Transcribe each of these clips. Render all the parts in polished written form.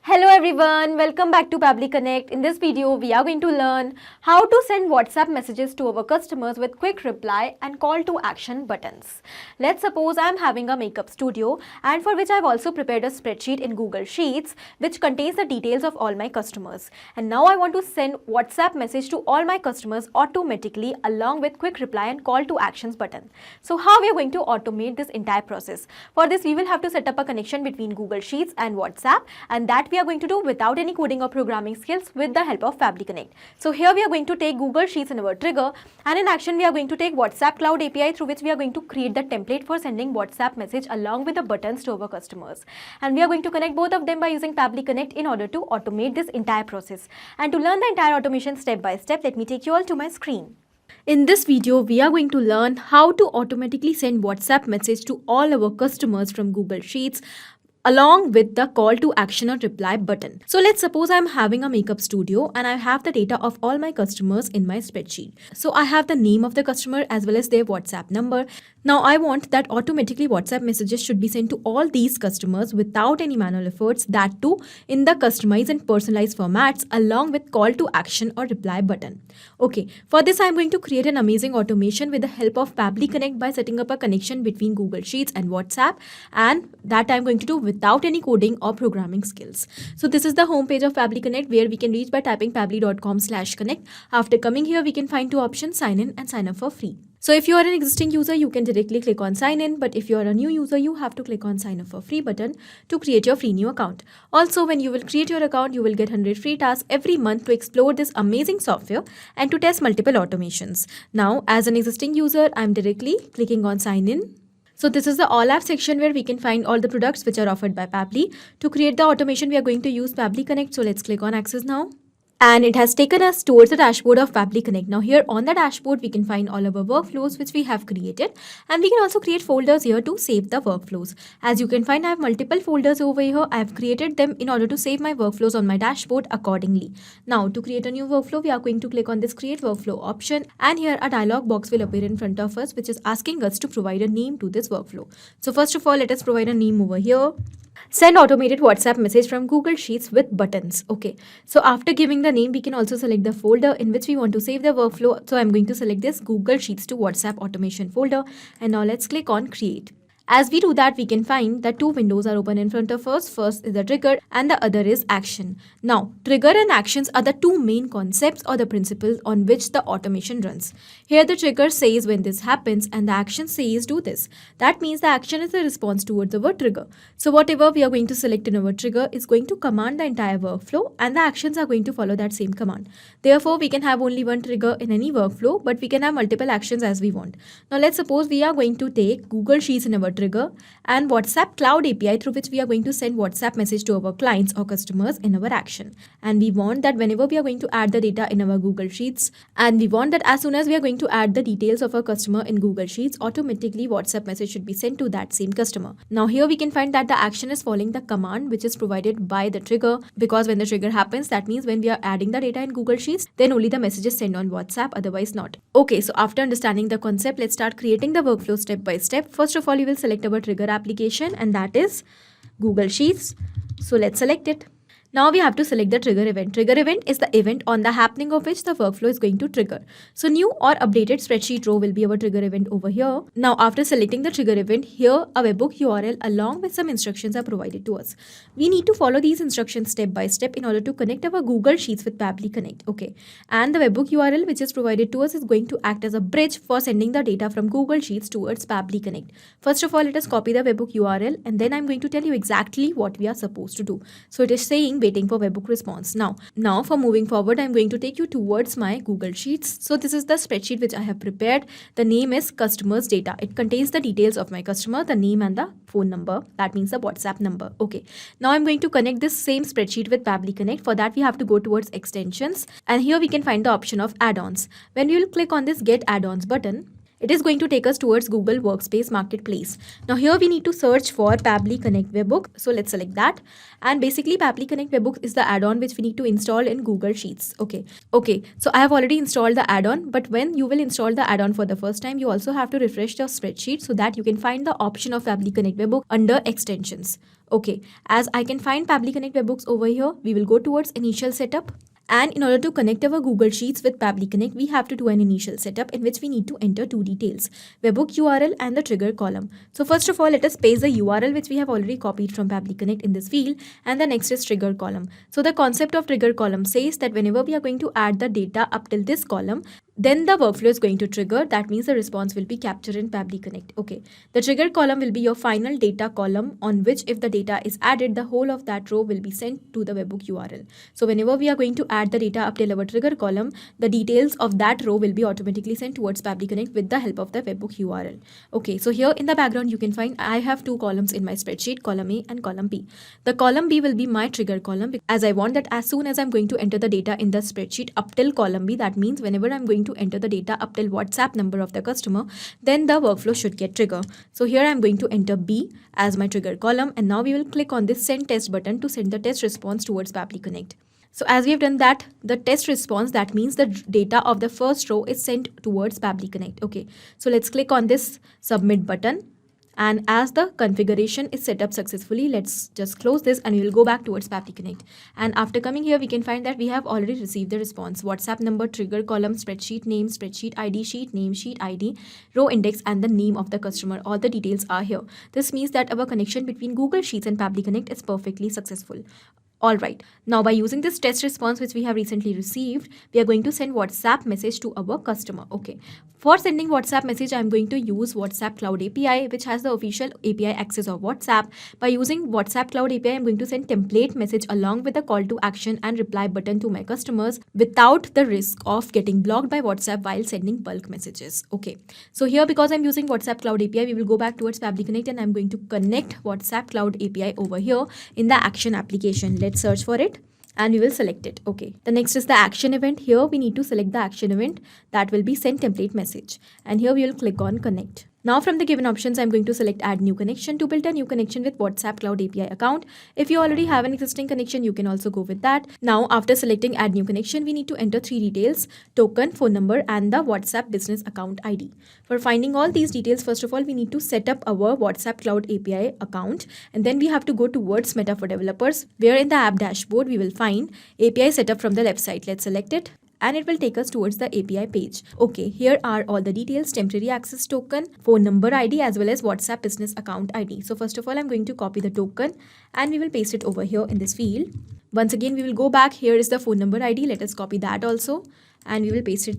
Hello everyone, welcome back to Pabbly Connect. In this video, we are going to learn how to send WhatsApp messages to our customers with quick reply and call to action buttons. Let's suppose I am having a makeup studio and for which I have also prepared a spreadsheet in Google Sheets which contains the details of all my customers. And now I want to send WhatsApp message to all my customers automatically along with quick reply and call to actions button. So how we are going to automate this entire process? For this, we will have to set up a connection between Google Sheets and WhatsApp, and that we are going to do without any coding or programming skills with the help of Pabbly Connect. So here we are going to take Google Sheets in our trigger, and in action we are going to take WhatsApp Cloud API through which we are going to create the template for sending WhatsApp message along with the buttons to our customers. And we are going to connect both of them by using Pabbly Connect in order to automate this entire process. And to learn the entire automation step by step, let me take you all to my screen. In this video, we are going to learn how to automatically send WhatsApp message to all our customers from Google Sheets along with the call to action or reply button. So let's suppose I'm having a makeup studio and I have the data of all my customers in my spreadsheet. So I have the name of the customer as well as their WhatsApp number. Now I want that automatically WhatsApp messages should be sent to all these customers without any manual efforts, that too in the customized and personalized formats along with call to action or reply button. Okay, for this I'm going to create an amazing automation with the help of Pabbly Connect by setting up a connection between Google Sheets and WhatsApp, and that I'm going to do without any coding or programming skills. So this is the homepage of Pabbly Connect where we can reach by typing pabbly.com/connect. After coming here, we can find two options: sign in and sign up for free. So if you are an existing user, you can directly click on sign in, but if you are a new user, you have to click on sign up for free button to create your free new account. Also, when you will create your account, you will get 100 free tasks every month to explore this amazing software and to test multiple automations. Now, as an existing user, I'm directly clicking on sign in. So this is the all app section where we can find all the products which are offered by Pabbly. To create the automation, we are going to use Pabbly Connect. So let's click on access now. And it has taken us towards the dashboard of Pabbly Connect. Now here on the dashboard, we can find all our workflows which we have created, and we can also create folders here to save the workflows. As you can find, I have multiple folders over here. I have created them in order to save my workflows on my dashboard accordingly. Now to create a new workflow, we are going to click on this create workflow option, and here a dialog box will appear in front of us which is asking us to provide a name to this workflow. So first of all, let us provide a name over here. Send automated WhatsApp message from Google Sheets with buttons. Okay, so after giving the name, we can also select the folder in which we want to save the workflow. So I'm going to select this Google Sheets to WhatsApp automation folder, and now let's click on create. As we do that, we can find that two windows are open in front of us. First is the trigger and the other is action. Now, trigger and actions are the two main concepts or the principles on which the automation runs. Here the trigger says when this happens and the action says do this. That means the action is a response towards our trigger. So whatever we are going to select in our trigger is going to command the entire workflow, and the actions are going to follow that same command. Therefore, we can have only one trigger in any workflow, but we can have multiple actions as we want. Now let's suppose we are going to take Google Sheets in our trigger and WhatsApp Cloud API through which we are going to send WhatsApp message to our clients or customers in our action. And we want that whenever we are going to add the data in our Google Sheets, and we want that as soon as we are going to add the details of our customer in Google Sheets, automatically WhatsApp message should be sent to that same customer. Now here we can find that the action is following the command which is provided by the trigger, because when the trigger happens, that means when we are adding the data in Google Sheets, then only the message is sent on WhatsApp, otherwise not. Okay, so after understanding the concept, let's start creating the workflow step by step. First of all, you will select our trigger application, and that is Google Sheets. So let's select it. Now we have to select the trigger event. Trigger event is the event on the happening of which the workflow is going to trigger. So new or updated spreadsheet row will be our trigger event over here. Now after selecting the trigger event, here a webhook URL along with some instructions are provided to us. We need to follow these instructions step by step in order to connect our Google Sheets with Pabbly Connect. Okay, and the webhook URL which is provided to us is going to act as a bridge for sending the data from Google Sheets towards Pabbly Connect. First of all, let us copy the webhook URL, and then I'm going to tell you exactly what we are supposed to do. So it is saying waiting for webhook response. Now for moving forward, I'm going to take you towards my Google Sheets. So this is the spreadsheet which I have prepared. The name is customers data. It contains the details of my customer, the name and the phone number. That means the WhatsApp number. Okay, now I'm going to connect this same spreadsheet with Pabbly Connect. For that, we have to go towards extensions, and here we can find the option of add-ons. When we will click on this get add-ons button, It is going to take us towards Google Workspace Marketplace. Now here we need to search for Pabbly Connect Webbook. So let's select that. And basically Pabbly Connect Webbook is the add-on which we need to install in Google Sheets. Okay. So I have already installed the add-on, but when you will install the add-on for the first time, you also have to refresh your spreadsheet so that you can find the option of Pabbly Connect Webbook under extensions. Okay, as I can find Pabbly Connect Webbooks over here, we will go towards initial setup. And in order to connect our Google Sheets with Pabbly Connect, we have to do an initial setup in which we need to enter two details, webbook URL and the trigger column. So first of all, let us paste the URL which we have already copied from Pabbly Connect in this field, and the next is trigger column. So the concept of trigger column says that whenever we are going to add the data up till this column, then the workflow is going to trigger. That means the response will be captured in Pabbly Connect. Okay, the trigger column will be your final data column on which if the data is added, the whole of that row will be sent to the webbook URL. So whenever we are going to add the data up till our trigger column, the details of that row will be automatically sent towards Pabbly Connect with the help of the webbook URL. Okay, so here in the background you can find I have two columns in my spreadsheet, column A and column B. The column B will be my trigger column, as I want that as soon as I'm going to enter the data in the spreadsheet up till column B, that means whenever I'm going to enter the data up till WhatsApp number of the customer, then the workflow should get triggered. So here I'm going to enter B as my trigger column, and now we will click on this send test button to send the test response towards Pabbly Connect. So as we have done that, the test response, that means the data of the first row is sent towards Pabbly Connect. Okay, so let's click on this submit button. And as the configuration is set up successfully, let's just close this and we will go back towards Pabbly Connect. And after coming here, we can find that we have already received the response. WhatsApp number, trigger column, spreadsheet name, spreadsheet ID, sheet name, sheet ID, row index, and the name of the customer. All the details are here. This means that our connection between Google Sheets and Pabbly Connect is perfectly successful. Alright, now by using this test response which we have recently received, we are going to send WhatsApp message to our customer. Okay, for sending WhatsApp message, I am going to use WhatsApp Cloud API, which has the official API access of WhatsApp. By using WhatsApp Cloud API, I am going to send template message along with a call to action and reply button to my customers without the risk of getting blocked by WhatsApp while sending bulk messages. Okay, so here because I'm using WhatsApp Cloud API, we will go back towards Pabbly Connect and I'm going to connect WhatsApp Cloud API over here in the action application. Let's search for it and we will select it. Okay, the next is the action event. Here we need to select the action event that will be send template message, and here we will click on connect. Now from the given options, I'm going to select add new connection to build a new connection with WhatsApp Cloud API account. If you already have an existing connection, you can also go with that. Now after selecting add new connection, we need to enter three details: token, phone number, and the WhatsApp business account ID. For finding all these details, first of all, we need to set up our WhatsApp Cloud API account, and then we have to go towards Meta for Developers, where in the app dashboard, we will find API setup from the left side. Let's select it, and it will take us towards the API page. Okay, here are all the details: temporary access token, phone number ID, as well as WhatsApp business account ID. So first of all, I'm going to copy the token and we will paste it over here in this field. Once again, we will go back. Here is the phone number ID. Let us copy that also, and we will paste it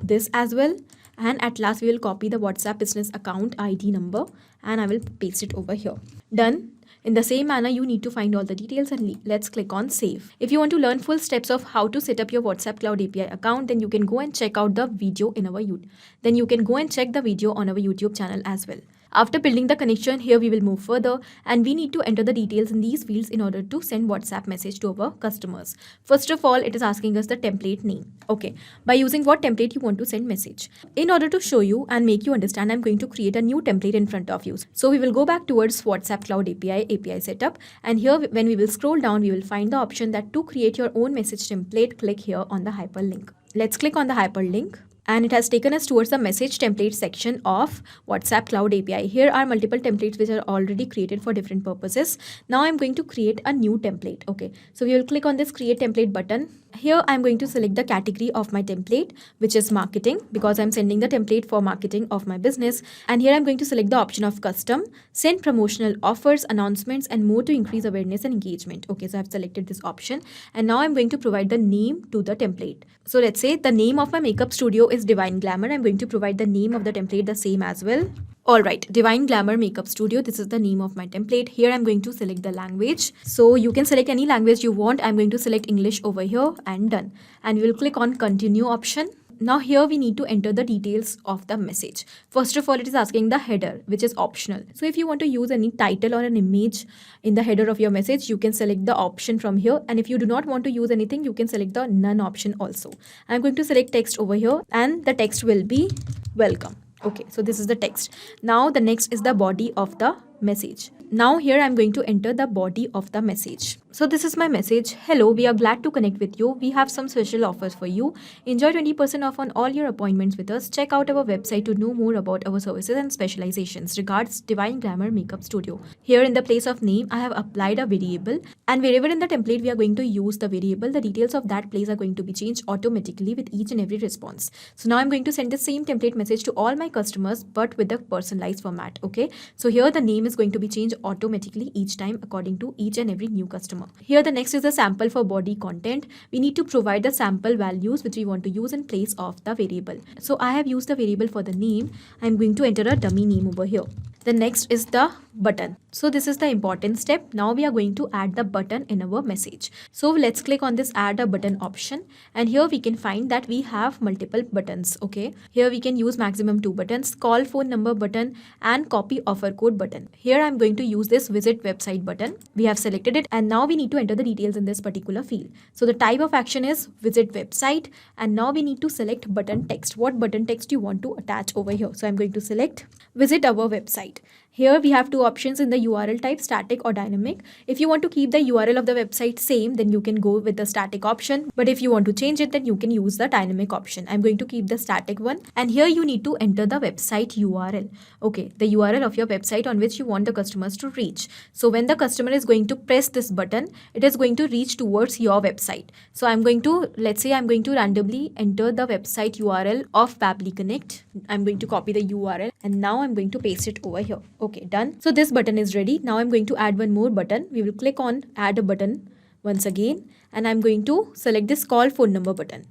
this as well. And at last, we will copy the WhatsApp business account ID number and I will paste it over here. Done. In the same manner, you need to find all the details and let's click on save. If you want to learn full steps of how to set up your WhatsApp Cloud API account, then you can go and check out the video in our YouTube. Then you can go and check the video on our YouTube channel as well. After building the connection, here we will move further and we need to enter the details in these fields in order to send WhatsApp message to our customers. First of all, it is asking us the template name. Okay, by using what template you want to send message. In order to show you and make you understand, I'm going to create a new template in front of you. So we will go back towards WhatsApp Cloud API setup, and here when we will scroll down, we will find the option that to create your own message template, click here on the hyperlink. Let's click on the hyperlink. And it has taken us towards the message template section of WhatsApp Cloud API. Here are multiple templates which are already created for different purposes. Now I'm going to create a new template. Okay, so we will click on this create template button. Here I'm going to select the category of my template, which is marketing, because I'm sending the template for marketing of my business. And here I'm going to select the option of custom, send promotional offers, announcements, and more to increase awareness and engagement. Okay, so I've selected this option, and now I'm going to provide the name to the template. So let's say the name of my makeup studio is Divine Glamour. I'm going to provide the name of the template the same as well. Alright, Divine Glamour Makeup Studio. This is the name of my template. Here I'm going to select the language. So you can select any language you want. I'm going to select English over here and done. And we will click on continue option. Now here we need to enter the details of the message. First of all, it is asking the header, which is optional. So if you want to use any title or an image in the header of your message, you can select the option from here. And if you do not want to use anything, you can select the none option also. I'm going to select text over here and the text will be welcome. Okay, so this is the text. Now the next is the body of the message. Now here I'm going to enter the body of the message. So this is my message. Hello, we are glad to connect with you. We have some special offers for you. Enjoy 20% off on all your appointments with us. Check out our website to know more about our services and specializations. Regards, Divine Glamour Makeup Studio. Here in the place of name, I have applied a variable, and wherever in the template we are going to use the variable, the details of that place are going to be changed automatically with each and every response. So now I'm going to send the same template message to all my customers, but with a personalized format. Okay, so here the name is going to be changed automatically each time according to each and every new customer. Here the next is the sample for body content. We need to provide the sample values which we want to use in place of the variable. So I have used the variable for the name. I'm going to enter a dummy name over here. The next is the button. So this is the important step. Now we are going to add the button in our message. So let's click on this add a button option, and here we can find that we have multiple buttons. Okay, here we can use maximum 2 buttons, call phone number button and copy offer code button. Here I'm going to use this visit website button. We have selected it, and now we need to enter the details in this particular field. So the type of action is visit website, and now we need to select button text. What button text you want to attach over here? So I'm going to select visit our website. Here we have 2 options in the URL type, static or dynamic. If you want to keep the URL of the website same, then you can go with the static option. But if you want to change it, then you can use the dynamic option. I'm going to keep the static one. And here you need to enter the website URL. Okay, the URL of your website on which you want the customers to reach. So when the customer is going to press this button, it is going to reach towards your website. So I'm going to, let's say I'm going to randomly enter the website URL of Pabbly Connect. I'm going to copy the URL, and now I'm going to paste it over here. Okay, done. So this button is ready. Now I'm going to add one more button. We will click on add a button once again, and I'm going to select this call phone number button.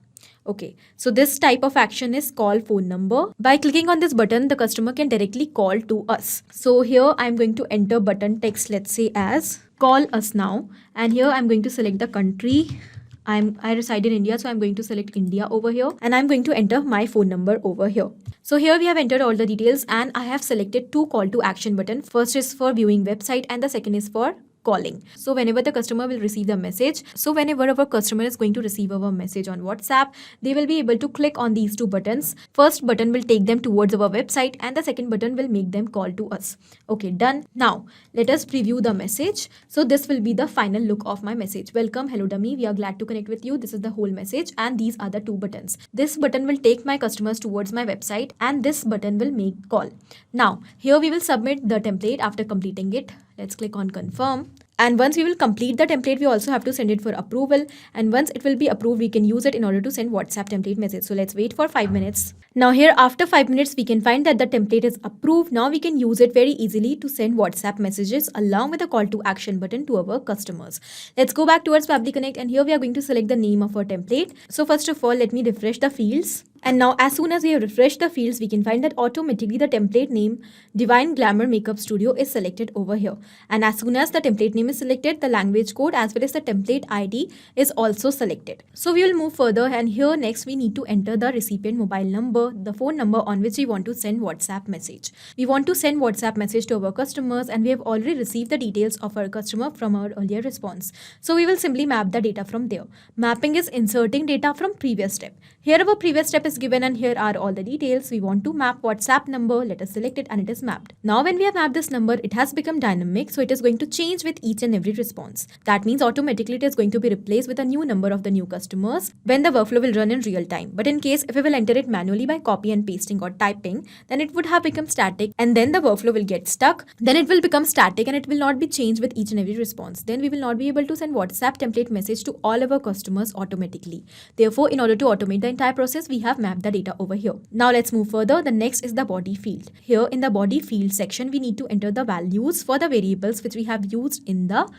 Okay, so this type of action is call phone number. By clicking on this button, the customer can directly call to us. So here I'm going to enter button text, let's say as call us now, and here I'm going to select the country. I reside in India, so I'm going to select India over here, and I'm going to enter my phone number over here. So here we have entered all the details, and I have selected 2 call to action button. First is for viewing website, and the second is for calling. So whenever the customer will receive the message, so whenever our customer is going to receive our message on WhatsApp, they will be able to click on these 2 buttons. First button will take them towards our website, and the second button will make them call to us. Okay, done. Now let us preview the message. So this will be the final look of my message. Welcome, hello dummy, we are glad to connect with you. This is the whole message, and these are the 2 buttons. This button will take my customers towards my website, and this button will make call. Now here we will submit the template after completing it. Let's click on confirm. And once we will complete the template, we also have to send it for approval. And once it will be approved, we can use it in order to send WhatsApp template message. So let's wait for 5 minutes. Now here after 5 minutes, we can find that the template is approved. Now we can use it very easily to send WhatsApp messages along with a call to action button to our customers. Let's go back towards Pabbly Connect, and here we are going to select the name of our template. So first of all, let me refresh the fields. And now as soon as we have refreshed the fields, we can find that automatically the template name Divine Glamour Makeup Studio is selected over here. And as soon as the template name is selected, the language code as well as the template ID is also selected. So we will move further, and here next we need to enter the recipient mobile number, the phone number on which we want to send WhatsApp message. We want to send WhatsApp message to our customers, and we have already received the details of our customer from our earlier response. So we will simply map the data from there. Mapping is inserting data from previous step. Here our previous step is given, and here are all the details. We want to map WhatsApp number. Let us select it, and it is mapped. Now when we have mapped this number, it has become dynamic, so it is going to change with each and every response. That means automatically it is going to be replaced with a new number of the new customers when the workflow will run in real time. But in case if we will enter it manually by copy and pasting or typing, then it would have become static, and then the workflow will get stuck. Then it will become static, and it will not be changed with each and every response. Then we will not be able to send WhatsApp template message to all of our customers automatically. Therefore, in order to automate the entire process, we have mapped the data over here. Now let's move further. The next is the body field. Here in the body field section, we need to enter the values for the variables which we have used in the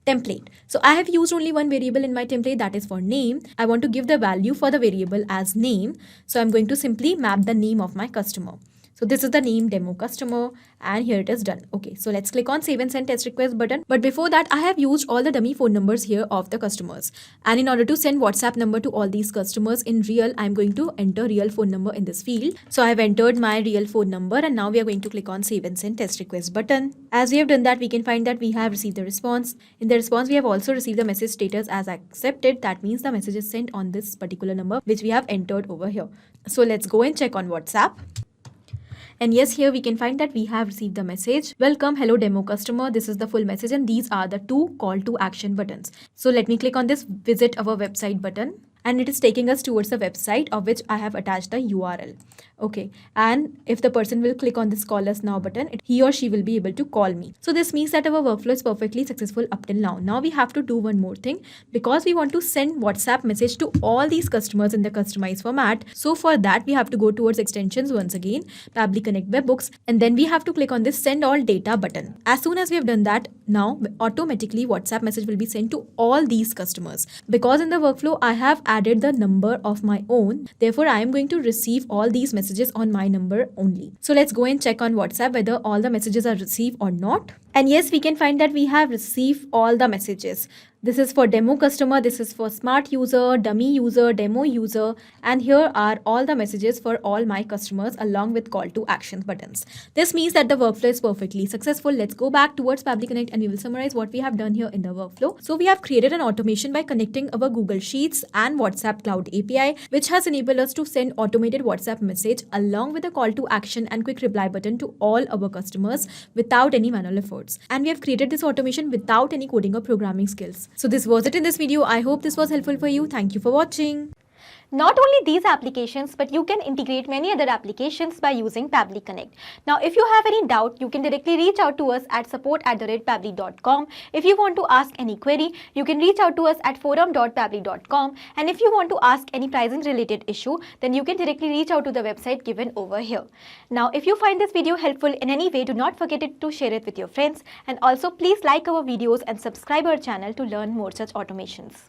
template. So I have used only one variable in my template, that is for name. I want to give the value for the variable as name. So I'm going to simply map the name of my customer. So this is the name demo customer, and here it is done. Okay, so let's click on save and send test request button. But before that, I have used all the dummy phone numbers here of the customers. And in order to send WhatsApp number to all these customers in real, I'm going to enter real phone number in this field. So I have entered my real phone number, and now we are going to click on save and send test request button. As we have done that, we can find that we have received the response. In the response, we have also received the message status as accepted. That means the message is sent on this particular number which we have entered over here. So let's go and check on WhatsApp. And yes, here we can find that we have received the message, welcome, hello demo customer. This is the full message and these are the 2 call to action buttons. So let me click on this visit our website button. And it is taking us towards the website of which I have attached the URL. Okay, and if the person will click on this call us now button, he or she will be able to call me. So this means that our workflow is perfectly successful up till now. Now we have to do one more thing, because we want to send WhatsApp message to all these customers in the customized format. So for that we have to go towards extensions once again, Pabbly Connect webhooks, and then we have to click on this send all data button. As soon as we have done that, now automatically WhatsApp message will be sent to all these customers. Because in the workflow I have added the number of my own, therefore I am going to receive all these messages on my number only. So let's go and check on WhatsApp whether all the messages are received or not. And yes, we can find that we have received all the messages. This is for demo customer, this is for smart user, dummy user, demo user, and here are all the messages for all my customers along with call to actions buttons. This means that the workflow is perfectly successful. Let's go back towards Pabbly Connect and we will summarize what we have done here in the workflow. So we have created an automation by connecting our Google Sheets and WhatsApp Cloud API, which has enabled us to send automated WhatsApp message along with a call to action and quick reply button to all our customers without any manual efforts. And we have created this automation without any coding or programming skills. So this was it in this video. I hope this was helpful for you. Thank you for watching. Not only these applications, but you can integrate many other applications by using Pabbly Connect. Now, if you have any doubt, you can directly reach out to us at support@pabbly.com. If you want to ask any query, you can reach out to us at forum.pabbly.com. And if you want to ask any pricing related issue, then you can directly reach out to the website given over here. Now, if you find this video helpful in any way, do not forget to share it with your friends. And also, please like our videos and subscribe our channel to learn more such automations.